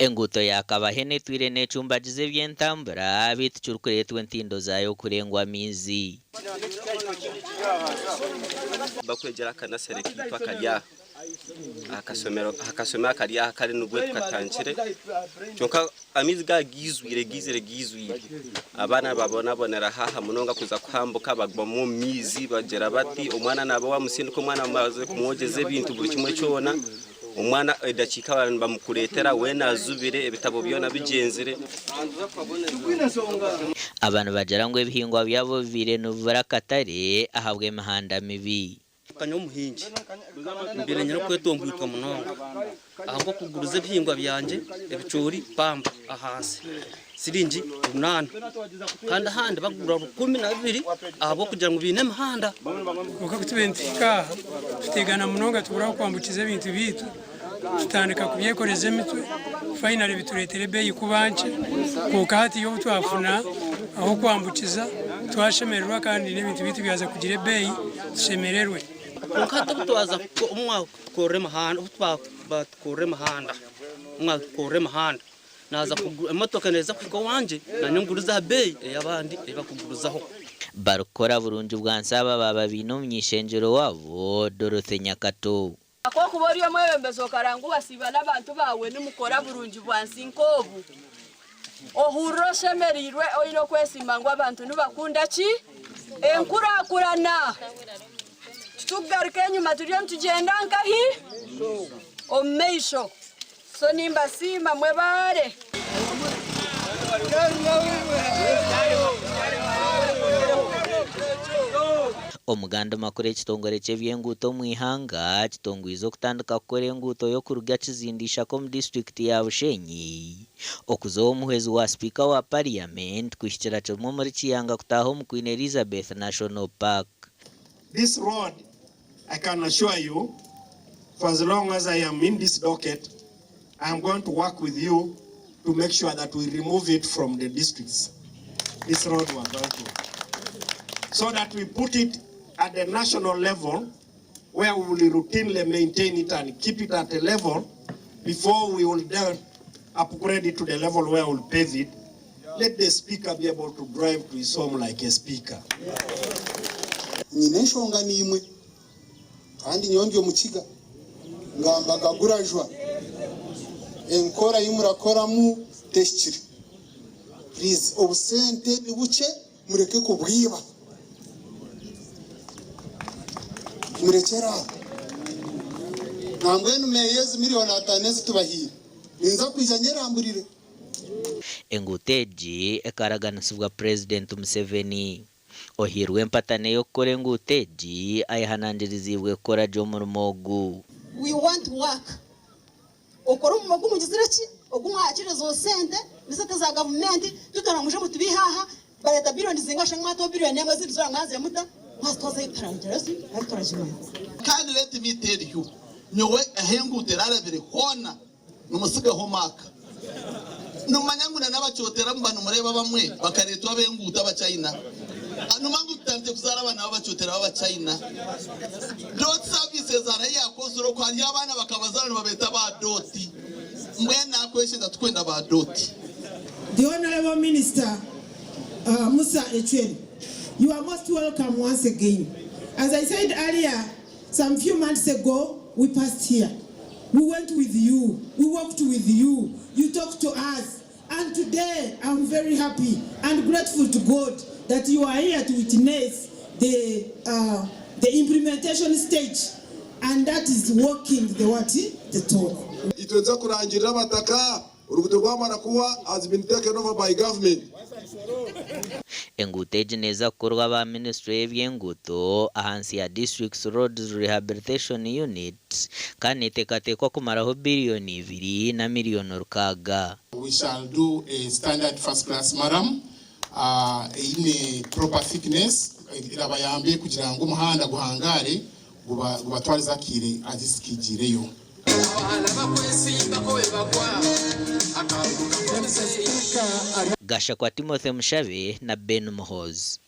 enguuto yakabahene twire n'ecumbagize by'entambura bitucurukuretwe entindo zayo kurengwa amizi bakwegera kanasere kitwa kalya akasomera kalya kali nugwe tukatancire cyonka amizi gizwire abana babonera haha munonga kuza kuhambuka bagwa mu mizi bagera bati umwana nabo wamusinduka umwana amaze kumwogeze ibintu buri kimwe cyona umwana edakika abantu bamukuretera we nazubire ibitabo byona bigenzire abantu bagera ngo ibihingwa byabo bire n'uburakatare ahabwe imihanda mibi kanyo muhingi mbere nyero kwetombuka munonga ahubwo kuguruza ibihingwa byanje ebicuri pamba ahasi siringi 8 kandi ahandi bagura 12 ahubwo kugira ngo bine imihanda uko kutubentika tutegana munonga tubura kwambukiza ibintu bitu tutandika kubyekoreza emitwe finally bituretere beyi kubanje kuko hati yo twafuna aho kwambukiza twashemererwa kandi n'ibintu bitu byaza kugira beyi tushemererwe ukata butwaza umwa kore mahanda bakore mahanda umwa kore mahanda naza kugura imotoka neza kwiko wanje na nyunguruza beyi yabandi bakuguruzaho barukora burundu bwansaba baba binomyishengero wabo Dorothe Nyakato ako kuboriyo mwebembezo karangu basiba n'abantu bawe nimukora burundu bwansinkobu ohuro shemerirwe oyino kwesima ngo abantu nubakunda ki enkurakurana tugaruke nyuma turiyo tugenda nkahi omeisho so nimba sima mwebare omuganda makore kitongore cy'ebyenguuto mu ihanga kitongwizo kutandika gukora enguuto yo kuruga kizindisha ko mu district ya Bushenyi okuzo omuhezi wa speaker wa parliament kwishikira cyo muri kiyanga kutaho mu Queen Elizabeth National Park. This road, I can assure you, for as long as I am in this docket, I am going to work with you to make sure that we remove it from the districts. This road we are going to, so that we put it at the national level where we will routinely maintain it and keep it at a level before we will then upgrade it to the level where we will pave it. Let the speaker be able to drive to his home like a speaker. Nyineshonga nimwe kandi nyondio mukiga ngamba gagurajwa enkora yimurakora mu testire please obusente nibuke mureke kubwiba murekera nambwe numeyezi miliyoni 5 tubahira ninza kwija nyeramburire enguuteji ekaraganisibwa President Museveni ohirwe empatane yo kora enguuteji ayihanandirizibwe kora jo murumogu. We want work okora umumogu mugizireki ogumwakirizo sente nisete za government tutaramuje mutubihaha bareta billion zingasha ngmato billion yanga zibizora mwaze muta mwastoze itarangirasi aritorajima kandi let me tell you nyowe ahengutera arabire hona numusiga homaka numanyanguna n'abacotera mbano mureba bamwe bakaretwa abenguta abachina anumangu tante kuzara abana babacotera abachina dot services are yakozuro kwa abana bakabazana babeta ba doti mwena kwesheza tukwenda ba doti. The Honorable Minister Musa Echweni, you are most welcome once again. As I said earlier, some few months ago we passed here. We went with you, we walked with you, you talked to us, and today I'm very happy and grateful to God that you are here to witness the implementation stage, and that is working the talk. Ituweza kurangirira abataka urubuto rwamara kuwa has been taken over by government. Enguuteji neza kukorwa ba Ministry y'ebyenguuto ahansi ya District Roads Rehabilitation Unit kandi tekatekwa kumaraho billioni 2 na miliyoni 6. We shall do a standard first class maram in a proper thickness irabayambe kugira ngo umuhanda guhangare gubatwariza kire azisikigireyo. Gasha kwa Timothy Mushabe na Ben Muhozi.